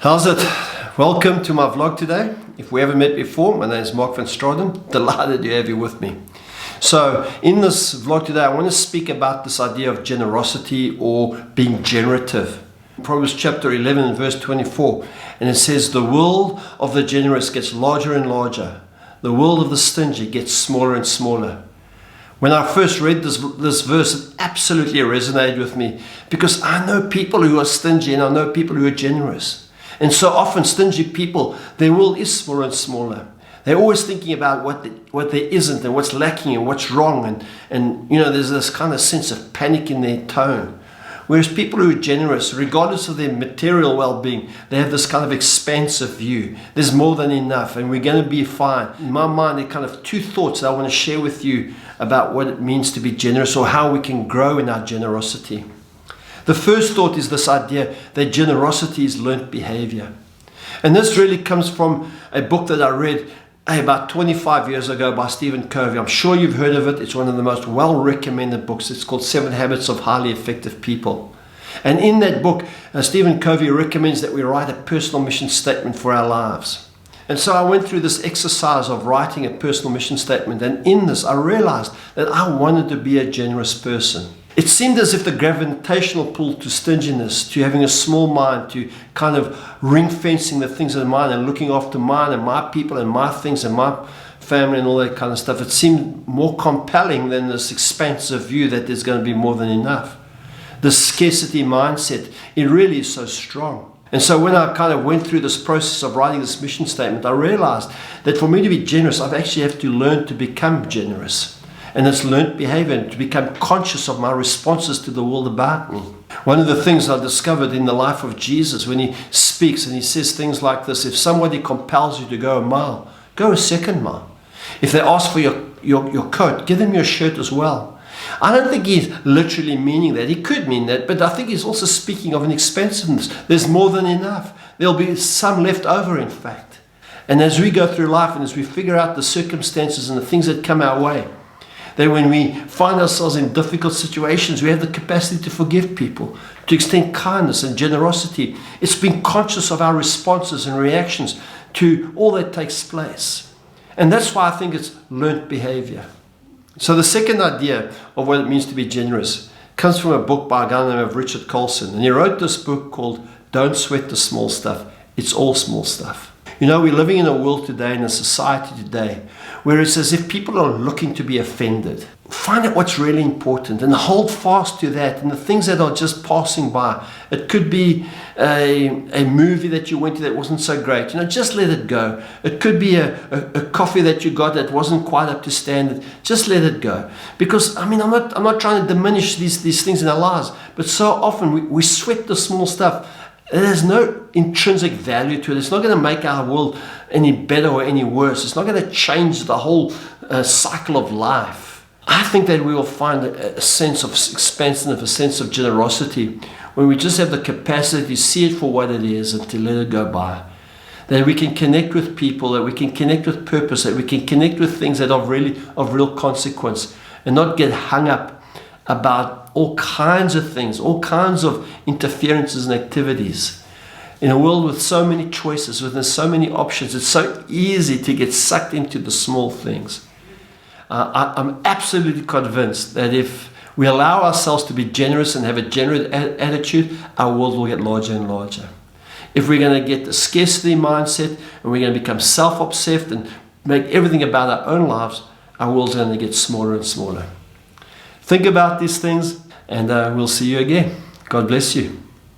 How's it? Welcome to my vlog today. If we haven't met before, my name is Mark van Straden. Delighted to have you with me. So in this vlog today, I want to speak about this idea of generosity or being generative. Proverbs chapter 11 and verse 24, and it says, "The world of the generous gets larger and larger. The world of the stingy gets smaller and smaller." When I first read this verse, it absolutely resonated with me because I know people who are stingy and I know people who are generous. And so often stingy people, their world is smaller and smaller. They're always thinking about what there isn't and what's lacking and what's wrong. And you know, there's this kind of sense of panic in their tone. Whereas people who are generous, regardless of their material well-being, they have this kind of expansive view. There's more than enough and we're going to be fine. In my mind, there are kind of two thoughts that I want to share with you about what it means to be generous or how we can grow in our generosity. The first thought is this idea that generosity is learned behavior. And this really comes from a book that I read about 25 years ago by Stephen Covey. I'm sure you've heard of it. It's one of the most well-recommended books. It's called 7 Habits of Highly Effective People. And in that book, Stephen Covey recommends that we write a personal mission statement for our lives. And so I went through this exercise of writing a personal mission statement. And in this, I realized that I wanted to be a generous person. It seemed as if the gravitational pull to stinginess, to having a small mind, to kind of ring fencing the things in mine and looking after mine and my people and my things and my family and all that kind of stuff, it seemed more compelling than this expansive view that there's going to be more than enough. The scarcity mindset, it really is so strong. And so when I kind of went through this process of writing this mission statement, I realized that for me to be generous, I actually have to learn to become generous. And it's learned behavior and to become conscious of my responses to the world about me. One of the things I discovered in the life of Jesus when he speaks and he says things like this: if somebody compels you to go a mile, go a second mile. If they ask for your coat, give them your shirt as well. I don't think he's literally meaning that. He could mean that, but I think he's also speaking of an expansiveness. There's more than enough. There'll be some left over, in fact. And as we go through life and as we figure out the circumstances and the things that come our way, that when we find ourselves in difficult situations, we have the capacity to forgive people, to extend kindness and generosity. It's being conscious of our responses and reactions to all that takes place. And that's why I think it's learned behavior. So the second idea of what it means to be generous comes from a book by a guy named Richard Colson. And he wrote this book called Don't Sweat the Small Stuff. It's all small stuff. You know, we're living in a world today, in a society today, where it's as if people are looking to be offended. Find out what's really important and hold fast to that and the things that are just passing by. It could be a movie that you went to that wasn't so great. You know, just let it go. It could be a coffee that you got that wasn't quite up to standard. Just let it go. Because, I mean, I'm not trying to diminish these things in our lives, but so often we sweat the small stuff. There's no intrinsic value to it. It's not going to make our world any better or any worse. It's not going to change the whole cycle of life. I think that we will find a sense of expansiveness, a sense of generosity, when we just have the capacity to see it for what it is and to let it go by. That we can connect with people, that we can connect with purpose, that we can connect with things that are really of real consequence and not get hung up about all kinds of things, all kinds of interferences and activities. In a world with so many choices, with so many options, it's so easy to get sucked into the small things. I'm absolutely convinced that if we allow ourselves to be generous and have a generous attitude, our world will get larger and larger. If we're going to get the scarcity mindset and we're going to become self-obsessed and make everything about our own lives, our world's going to get smaller and smaller. Think about these things, and we'll see you again. God bless you.